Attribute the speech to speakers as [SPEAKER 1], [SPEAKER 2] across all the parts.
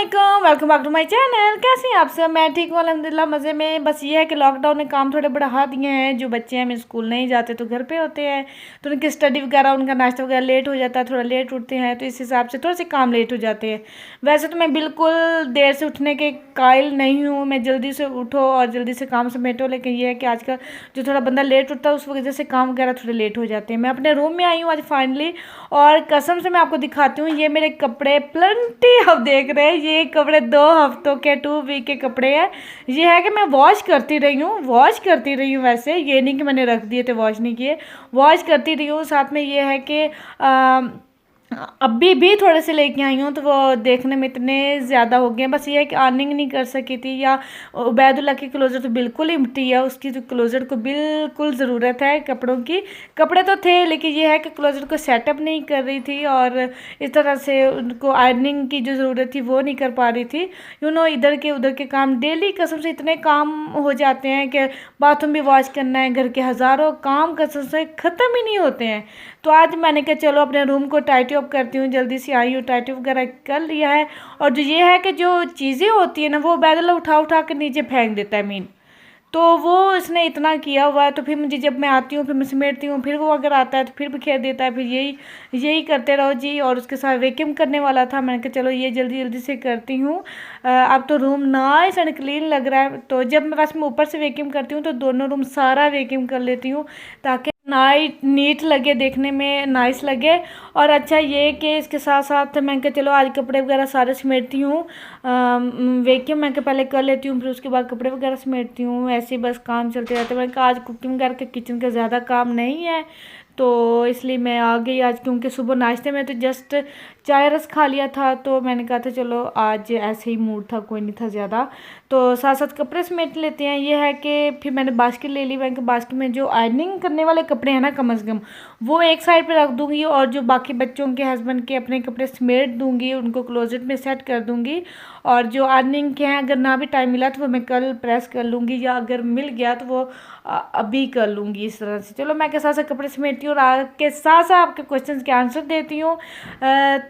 [SPEAKER 1] अस्सलामुअलैकुम, welcome back to my channel. कैसे हैं आप सब? मैं ठीक हूँ अल्हम्दुलिल्लाह, मज़े में। बस ये है कि लॉकडाउन ने काम थोड़े बढ़ा दिए हैं। जो बच्चे हैं मेरे स्कूल नहीं जाते तो घर पे होते हैं, तो उनकी स्टडी वगैरह, उनका नाश्ता वगैरह लेट हो जाता है, थोड़ा लेट उठते हैं, तो इस हिसाब से थोड़े से काम लेट हो जाते हैं। वैसे तो मैं बिल्कुल देर से उठने के कायल नहीं हूँ, मैं जल्दी से उठो और जल्दी से काम समेटो, लेकिन ये है कि आजकल जो थोड़ा बंदा लेट उठता है उस वजह से काम वगैरह थोड़े लेट हो जाते हैं। मैं अपने रूम में आई हूँ आज फाइनली, और कसम से मैं आपको दिखाती हूँ, ये मेरे कपड़े प्लेंटी आप देख रहे हैं, ये कपड़े 2 हफ्तों के 2 वीक के कपड़े हैं। ये है कि मैं वॉश करती रही हूँ। वैसे ये नहीं कि मैंने रख दिए थे वॉश नहीं किए, वॉश करती रही हूँ। साथ में ये है कि अभी भी थोड़े से लेके आई हूँ, तो वो देखने में इतने ज़्यादा हो गए हैं। बस ये है कि अर्निंग नहीं कर सकी थी, या उबैदुल्ला की क्लोज़र तो बिल्कुल एम्प्टी है, उसकी जो क्लोज़र को बिल्कुल ज़रूरत है कपड़ों की। कपड़े तो थे, लेकिन ये है कि क्लोज़र को सेटअप नहीं कर रही थी, और इस तरह से उनको अर्निंग की जो ज़रूरत थी वो नहीं कर पा रही थी। इधर के उधर के काम डेली कसम से इतने काम हो जाते हैं कि बाथरूम भी वॉश करना है, घर के हज़ारों काम कसम से ख़त्म ही नहीं होते हैं। तो आज मैंने कहा चलो अपने रूम को टाइटी अप करती हूँ, जल्दी से आई हूँ, टाइटी वगैरह कर लिया है। और जो ये है कि जो चीज़ें होती है ना, वो बैदल उठा उठा कर नीचे फेंक देता है मीन, तो वो इसने इतना किया हुआ है। तो फिर मुझे जब मैं आती हूँ फिर मैं समेटती हूँ, फिर वो अगर आता है तो फिर बिखेर देता है, फिर यही यही करते रहो जी। और उसके साथ वैक्यूम करने वाला था, मैंने कहा चलो ये जल्दी जल्दी से करती हूँ। अब तो रूम नाइस एंड क्लीन लग रहा है। तो जब मैं ऊपर से वैक्यूम करती हूँ तो दोनों रूम सारा वैक्यूम कर लेती हूँ, ताकि नीट लगे, देखने में नाइस लगे। और अच्छा ये कि इसके साथ साथ मैं कहा चलो आज कपड़े वगैरह सारे समेटती हूँ, वैक्यूम मैं पहले कर लेती हूँ, फिर उसके बाद कपड़े वगैरह समेटती हूँ। ऐसे बस काम चलते रहते हैं। मैंने कहा आज कुकिंग करके किचन का ज़्यादा काम नहीं है, तो इसलिए मैं आ गई आज, क्योंकि सुबह नाश्ते में तो जस्ट चाय रस खा लिया था, तो मैंने कहा था चलो आज ऐसे ही मूड था, कोई नहीं था ज़्यादा, तो साथ साथ कपड़े समेट लेते हैं। ये है कि फिर मैंने बास्केट ले ली। मैंने बास्केट में जो आयरनिंग करने वाले कपड़े हैं ना, कम से कम वो एक साइड पे रख दूँगी, और जो बाकी बच्चों के हस्बैंड के अपने कपड़े समेट दूँगी, उनको क्लोजेट में सेट कर दूँगी। और जो अर्निंग के हैं अगर ना भी टाइम मिला तो वो मैं कल प्रेस कर लूँगी, या अगर मिल गया तो वो अभी कर लूँगी, इस तरह से। चलो मैं के साथ साथ कपड़े समेटती हूँ और आपके साथ साथ आपके क्वेश्चन के आंसर देती हूँ।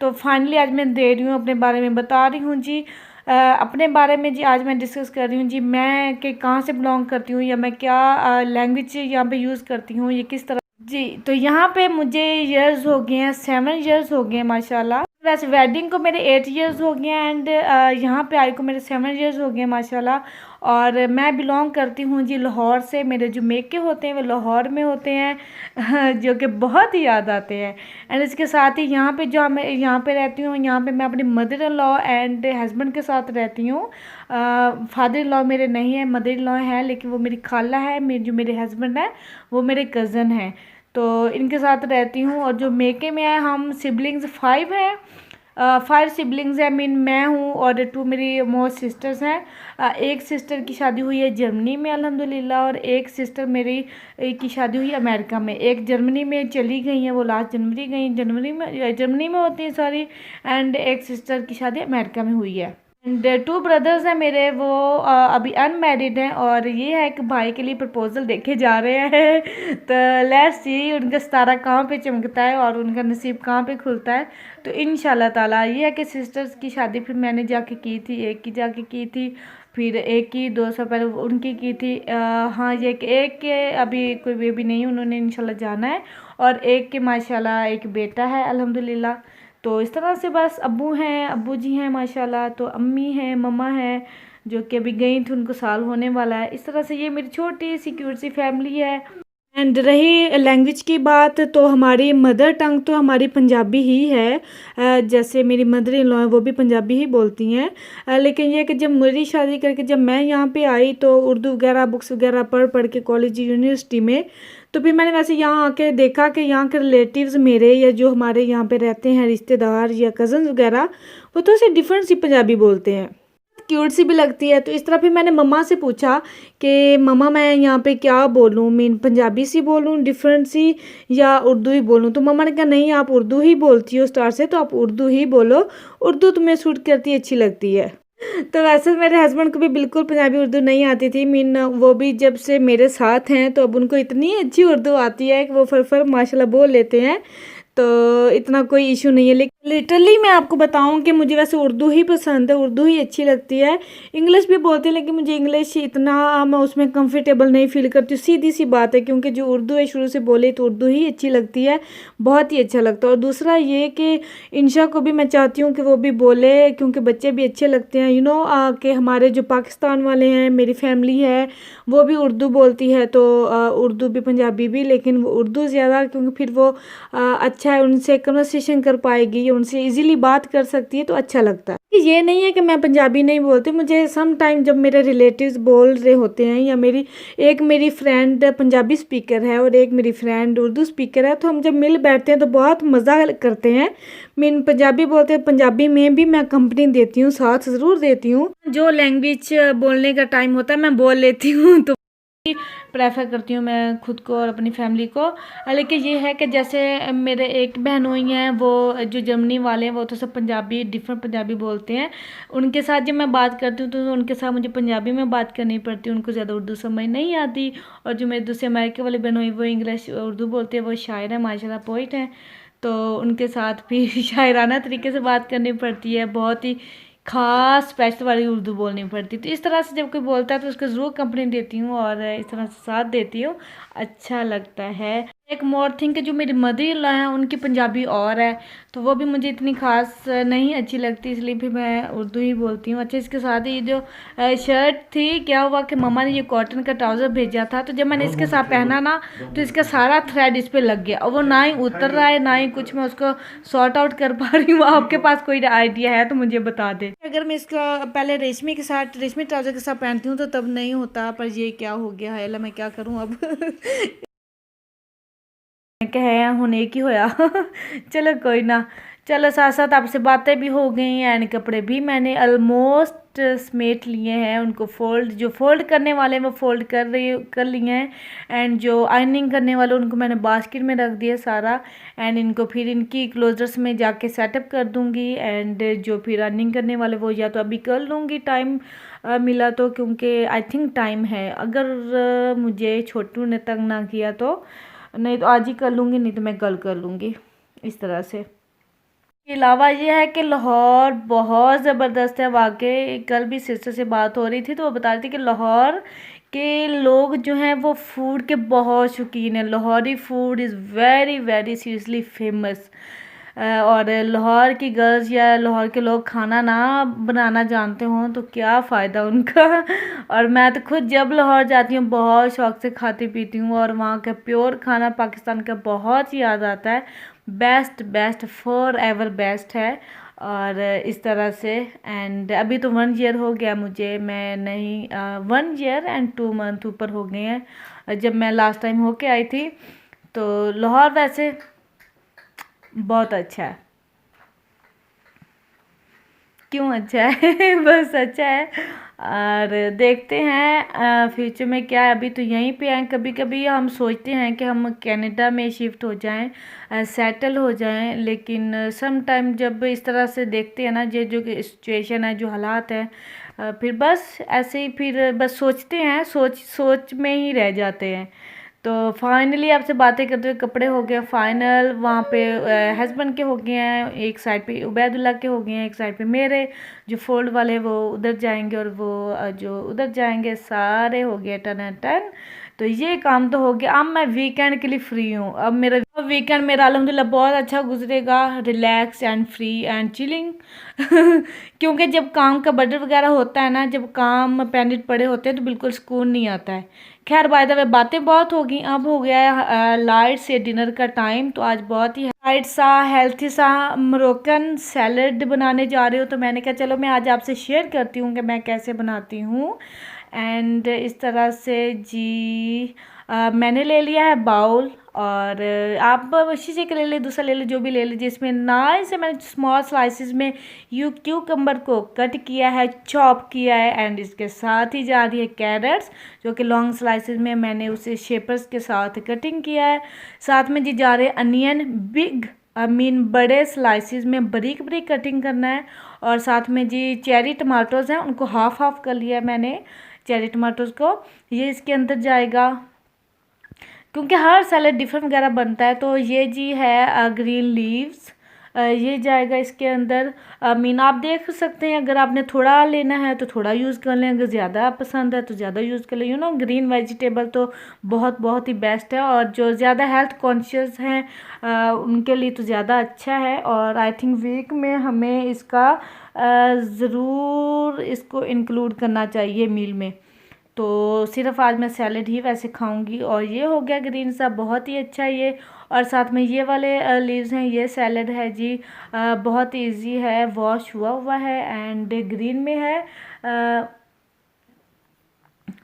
[SPEAKER 1] तो फाइनली आज मैं दे रही हूँ, अपने बारे में बता रही हूँ जी। अपने बारे में जी आज मैं डिस्कस कर रही हूँ जी, मैं कि कहाँ से बिलोंग करती हूँ, या मैं क्या लैंग्वेज यहाँ पे यूज़ करती हूँ, ये किस तरह जी। तो यहाँ पे मुझे ईयर्स हो गए हैं, 7 ईयर्स हो गए हैं माशाल्लाह। वैसे वेडिंग को मेरे 8 ईयर्स हो गए हैं, एंड यहाँ पे आई को मेरे 7 ईयर्स हो गए हैं माशाल्लाह। और मैं बिलोंग करती हूँ जी लाहौर से। मेरे जो मेके होते हैं वो लाहौर में होते हैं जो कि बहुत ही याद आते हैं। एंड इसके साथ ही यहाँ पे जो मैं यहाँ पे रहती हूँ, यहाँ पे मैं अपनी mother in law and husband के साथ रहती हूँ। फादर इन लॉ मेरे नहीं है, मदर इन लॉ है, लेकिन वो मेरी खाला है। जो मेरे हस्बैंड है वो मेरे कज़न हैं, तो इनके साथ रहती हूँ। और जो मेके में है, हम सिबलिंग्स 5 हैं, 5 सिबलिंग्स हैं। मीन मैं हूँ और 2 मेरी मोस्ट सिस्टर्स हैं। एक सिस्टर की शादी हुई है जर्मनी में अल्हम्दुलिल्लाह, और एक सिस्टर मेरी की शादी हुई है अमेरिका में। एक जर्मनी में चली गई है, वो लास्ट जर्मनी में होती है सॉरी। एंड एक सिस्टर की शादी अमेरिका में हुई है। एंड 2 ब्रदर्स हैं मेरे, वो अभी अनमैरिड हैं। और ये है कि भाई के लिए प्रपोजल देखे जा रहे हैं तो लेट्स सी उनका सितारा कहाँ पे चमकता है और उनका नसीब कहाँ पे खुलता है। तो इंशाल्लाह ताला ये है कि सिस्टर्स की शादी फिर मैंने जाके की थी, एक की जाके की थी, फिर एक की 2 साल पहले उनकी की थी। हाँ ये कि एक के अभी कोई बेबी नहीं, उन्होंने इंशाल्लाह जाना है। और एक के माशाल्लाह एक बेटा है अल्हम्दुलिल्लाह। तो इस तरह से बस अब्बू हैं, अब्बू जी हैं माशाल्लाह, तो अम्मी हैं, मम्मा हैं जो कि अभी गई थी, उनको साल होने वाला है। इस तरह से ये मेरी छोटी सी क्यूट सी फैमिली है। एंड रही लैंग्वेज की बात, तो हमारी मदर टंग तो हमारी पंजाबी ही है। जैसे मेरी मदर इन लॉ है वो भी पंजाबी ही बोलती हैं। लेकिन ये कि जब मेरी शादी करके जब मैं यहाँ पे आई तो उर्दू वगैरह बुक्स वगैरह पढ़ पढ़ के कॉलेज यूनिवर्सिटी में, तो फिर मैंने वैसे यहाँ आके देखा कि यहाँ के रिलेटिव्स मेरे, या जो हमारे यहाँ पे रहते हैं रिश्तेदार या कज़न्स वगैरह, वो तो ऐसे डिफरेंट सी पंजाबी बोलते हैं, क्यूट सी भी लगती है। तो इस तरह फिर मैंने मम्मा से पूछा कि मम्मा मैं यहाँ पे क्या बोलूँ, मीन पंजाबी सी बोलूँ डिफरेंट सी, या उर्दू ही बोलूँ। तो मम्मा ने कहा नहीं आप उर्दू ही बोलती हो स्टार्ट से, तो आप उर्दू ही बोलो, उर्दू तुम्हें सूट करती अच्छी लगती है। तो वैसे मेरे हस्बैंड को भी बिल्कुल पंजाबी उर्दू नहीं आती थी। मीन वो भी जब से मेरे साथ हैं तो अब उनको इतनी अच्छी उर्दू आती है कि वो फर माशाल्लाह बोल लेते हैं। तो इतना कोई इशू नहीं है। लेकिन लिटरली मैं आपको बताऊं कि मुझे वैसे उर्दू ही पसंद है, उर्दू ही अच्छी लगती है। इंग्लिश भी बोलते हैं लेकिन मुझे इंग्लिश इतना मैं उसमें कंफर्टेबल नहीं फील करती हूँ, सीधी सी बात है, क्योंकि जो उर्दू है शुरू से बोले तो उर्दू ही अच्छी लगती है, बहुत ही अच्छा लगता है। और दूसरा ये कि इंशा को भी मैं चाहती हूँ कि वो भी बोले, क्योंकि बच्चे भी अच्छे लगते हैं, कि हमारे जो पाकिस्तान वाले हैं, मेरी फैमिली है वो भी उर्दू बोलती है, तो उर्दू भी पंजाबी भी, लेकिन वो उर्दू ज़्यादा, क्योंकि फिर वो अच्छा है, उनसे कन्वर्सेशन कर पाएगी, उनसे इजीली बात कर सकती है, तो अच्छा लगता है। ये नहीं है कि मैं पंजाबी नहीं बोलती, मुझे सम टाइम जब मेरे रिलेटिव्स बोल रहे होते हैं, या मेरी फ्रेंड पंजाबी स्पीकर है और एक मेरी फ्रेंड उर्दू स्पीकर है, तो हम जब मिल बैठते हैं तो बहुत मज़ा करते हैं। मीन पंजाबी बोलते हैं, पंजाबी में भी मैं कंपनी देती हूँ, साथ ज़रूर देती हूँ, जो लैंग्वेज बोलने का टाइम होता है मैं बोल लेती हूँ, तो प्रेफर करती हूँ मैं खुद को और अपनी फैमिली को। लेकिन ये है कि जैसे मेरे एक बहनोई हैं, वो जो जर्मनी वाले हैं, वो तो सब पंजाबी डिफरेंट पंजाबी बोलते हैं। उनके साथ जब मैं बात करती हूँ तो उनके साथ मुझे पंजाबी में बात करनी पड़ती है, उनको ज़्यादा उर्दू समझ नहीं आती। और जो मेरे दूसरे अमेरिका वाले बहनोई, वो इंग्लिश उर्दू बोलते हैं, वो शायर है माशाल्लाह, पोइट हैं, तो उनके साथ भी शायराना तरीके से बात करनी पड़ती है, बहुत ही खास स्पेशल वाली उर्दू बोलनी पड़ती। तो इस तरह से जब कोई बोलता है तो उसको ज़रूर कंप्लेंट देती हूँ और इस तरह से साथ देती हूँ, अच्छा लगता है। एक मोर थिंग कि जो मेरी मदर इन लॉ है उनकी पंजाबी और है, तो वो भी मुझे इतनी खास नहीं अच्छी लगती, इसलिए भी मैं उर्दू ही बोलती हूँ। अच्छा, इसके साथ ही जो शर्ट थी, क्या हुआ कि मम्मा ने ये कॉटन का ट्राउज़र भेजा था, तो जब मैंने इसके साथ पहना ना, तो इसका सारा थ्रेड इस पर लग गया, और वो ना ही उतर रहा है ना ही कुछ मैं उसको सॉर्ट आउट कर पा रही हूँ। आपके पास कोई आइडिया है तो मुझे बता दे। अगर मैं इसका पहले रेशमी के साथ, रेशमी ट्राउज़र के साथ पहनती हूँ तो तब नहीं होता, पर ये क्या हो गया है, अल्लाह मैं क्या करूँ अब। कहे हूँ एक ही होया। चलो कोई ना, चलो साथ साथ आपसे बातें भी हो गई एंड कपड़े भी मैंने ऑलमोस्ट समेट लिए हैं, उनको जो फोल्ड करने वाले हैं वो फोल्ड कर लिए हैं, एंड जो आयरनिंग करने वाले उनको मैंने बास्केट में रख दिया सारा, एंड इनको फिर इनकी क्लोजर्स में जाके सेटअप कर दूंगी, एंड जो फिर अर्निंग करने वाले वो या तो अभी कर लूँगी टाइम मिला तो, क्योंकि आई थिंक टाइम है, अगर मुझे छोटू ने तंग ना किया तो, नहीं तो आज ही कर लूँगी, नहीं तो मैं कल कर लूँगी, इस तरह से। इसके अलावा ये है कि लाहौर बहुत ज़बरदस्त है वाकई। कल भी सिस्टर से बात हो रही थी तो वो बता रही थी कि लाहौर के लोग जो हैं वो फूड के बहुत शौकीन हैं, Lahori food is very very seriously famous. और लाहौर की गर्ल्स या लाहौर के लोग खाना ना बनाना जानते हों तो क्या फ़ायदा उनका। और मैं तो खुद जब लाहौर जाती हूँ बहुत शौक से खाती पीती हूँ, और वहाँ का प्योर खाना पाकिस्तान का बहुत ही याद आता है, best best for ever best है। और इस तरह से, एंड अभी तो 1 ईयर हो गया मुझे, मैं नहीं 1 ईयर एंड 2 मंथ ऊपर हो गए हैं जब मैं लास्ट टाइम होके आई थी। तो लाहौर वैसे बहुत अच्छा है, क्यों अच्छा है बस अच्छा है। और देखते हैं फ्यूचर में क्या है, अभी तो यहीं पे हैं। कभी कभी हम सोचते हैं कि हम कनाडा में शिफ्ट हो जाएं, सेटल हो जाएं, लेकिन सम टाइम जब इस तरह से देखते हैं ना, ये जो सिचुएशन है, जो हालात हैं, फिर बस ऐसे ही फिर बस सोचते हैं, सोच में ही रह जाते हैं। तो फाइनली आपसे बातें करते हुए कपड़े हो गए फाइनल, वहाँ पे हस्बैंड के हो गए हैं, एक साइड पे उबैदुल्ला के हो गए हैं, एक साइड पे मेरे जो फोल्ड वाले वो उधर जाएंगे, और वो जो उधर जाएंगे, सारे हो गए टन टन। तो ये काम तो हो गया। अब मैं वीकेंड के लिए फ्री हूँ, अब मेरा वीकेंड मेरा अल्हम्दुलिल्लाह बहुत अच्छा गुजरेगा, relax and free and chilling. क्योंकि जब काम का बर्डन वगैरह होता है ना, जब काम पेंडिंग पड़े होते हैं तो बिल्कुल सुकून नहीं आता है। खैर बाय द वे बातें बहुत होगी, अब हो गया है लाइट से डिनर का टाइम। तो आज बहुत ही लाइट सा हेल्थी सा मोरक्कन सैलड बनाने जा रही हूँ, तो मैंने कहा चलो मैं आज आपसे शेयर करती हूँ कि मैं कैसे बनाती हूँ। एंड इस तरह से जी मैंने ले लिया है बाउल, और आप शीशे के ले ले, दूसरा ले ले, जो भी ले लीजिए। इसमें नाइस से मैंने स्मॉल स्लाइसिस में क्यूकम्बर को कट किया है, चॉप किया है, एंड इसके साथ ही जा रही है कैरेट्स, जो कि लॉन्ग स्लाइसिस में मैंने उसे शेपर्स के साथ कटिंग किया है। साथ में जी जा रहे अनियन, बिग बड़े स्लाइसिस में बारीक बारीक कटिंग करना है। और साथ में जी चेरी टमाटोज़ हैं, उनको हाफ हाफ कर लिया है मैंने, चेरी टमाटोज़ को। ये इसके अंदर जाएगा। क्योंकि हर सैलेड डिफरेंट वगैरह बनता है। तो ये जी है ग्रीन लीव्स, ये जाएगा इसके अंदर। मीन आप देख सकते हैं, अगर आपने थोड़ा लेना है तो थोड़ा यूज़ कर लें, अगर ज़्यादा पसंद है तो ज़्यादा यूज़ कर लें। ग्रीन वेजिटेबल तो बहुत बहुत ही बेस्ट है, और जो ज़्यादा हेल्थ कॉन्शियस हैं उनके लिए तो ज़्यादा अच्छा है। और आई थिंक वीक में हमें इसका ज़रूर इसको इंक्लूड करना चाहिए मील में। तो सिर्फ आज मैं सैलेड ही वैसे खाऊंगी। और ये हो गया ग्रीन सा, बहुत ही अच्छा ये। और साथ में ये वाले लीव्स हैं, ये सैलेड है जी, बहुत इजी है, वॉश हुआ हुआ है एंड ग्रीन में है।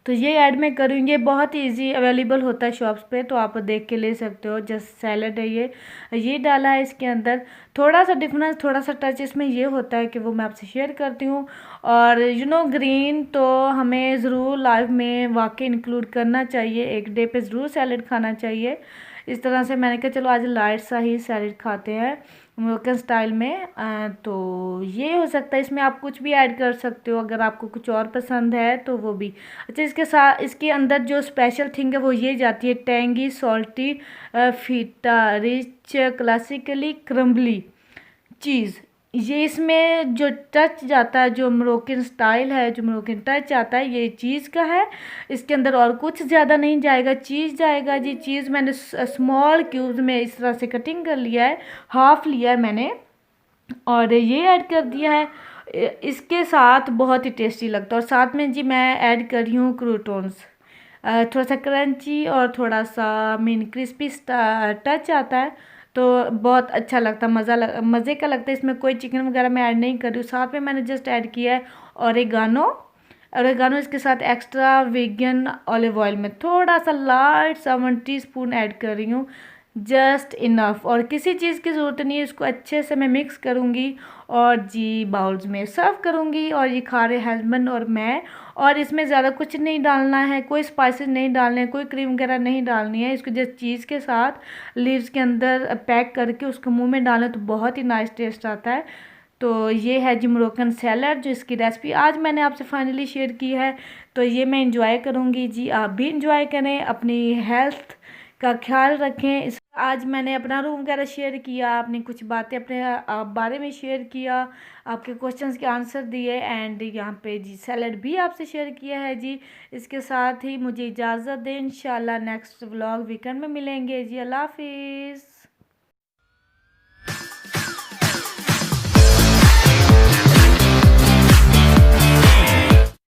[SPEAKER 1] तो ये ऐड मैं करूँगी, ये बहुत इजी अवेलेबल होता है शॉप्स पे, तो आप देख के ले सकते हो। जस्ट सैलेड है ये डाला है इसके अंदर। थोड़ा सा डिफरेंस, थोड़ा सा टच इसमें ये होता है कि वो मैं आपसे शेयर करती हूँ। और ग्रीन तो हमें ज़रूर लाइफ में वाकई इंक्लूड करना चाहिए, एक डे पे ज़रूर सैलेड खाना चाहिए। इस तरह से मैंने कहा चलो आज लाइट सा ही सैलेड खाते हैं अमेरिकन स्टाइल में। तो ये हो सकता है, इसमें आप कुछ भी ऐड कर सकते हो अगर आपको कुछ और पसंद है तो वो भी अच्छा। इसके साथ इसके अंदर जो स्पेशल थिंग है वो ये जाती है, tangy salty feta rich classically crumbly cheese. ये इसमें जो टच जाता है, जो मोरक्कन स्टाइल है, जो मोरक्कन टच आता है, ये चीज़ का है। इसके अंदर और कुछ ज़्यादा नहीं जाएगा, चीज़ जाएगा जी। चीज़ मैंने स्मॉल क्यूब्स में इस तरह से कटिंग कर लिया है, हाफ लिया है मैंने, और ये ऐड कर दिया है। इसके साथ बहुत ही टेस्टी लगता है। और साथ में जी मैं ऐड कर रही हूँ क्रूटॉन्स, थोड़ा सा क्रंची और थोड़ा सा मीन क्रिस्पी टच आता है, तो बहुत अच्छा लगता है, मज़े का लगता है। इसमें कोई चिकन वगैरह मैं ऐड नहीं कर रही हूँ। साथ में मैंने जस्ट ऐड किया है ओरेगानो इसके साथ एक्स्ट्रा वेगन ऑलिव ऑयल में थोड़ा सा लाइट सा 1 टीस्पून ऐड कर रही हूँ, जस्ट इनफ। और किसी चीज़ की ज़रूरत नहीं है, इसको अच्छे से मैं मिक्स करूँगी और जी बाउल्स में सर्व करूँगी। और ये खा रहे हस्बैंड और मैं। और इसमें ज़्यादा कुछ नहीं डालना है, कोई स्पाइसेस नहीं डालने हैं, कोई क्रीम वगैरह नहीं डालनी है। इसको जस्ट चीज़ के साथ लीव्स के अंदर पैक करके उसको मुंह में डालें तो बहुत ही नाइस टेस्ट आता है। तो ये है जी मोरक्कन सैलड, जो इसकी रेसिपी आज मैंने आपसे फाइनली शेयर की है। तो ये मैं इंजॉय करूँगी जी, आप भी इंजॉय करें, अपनी हेल्थ का ख्याल रखें। आज मैंने अपना रूम वगैरह शेयर किया, आपने कुछ बातें अपने बारे में शेयर किया, आपके क्वेश्चंस के आंसर दिए, एंड यहाँ पे जी सैलड भी आपसे शेयर किया है जी। इसके साथ ही मुझे इजाज़त दें, इंशाल्लाह नेक्स्ट व्लॉग वीकेंड में मिलेंगे जी। अल्लाह हाफिज़।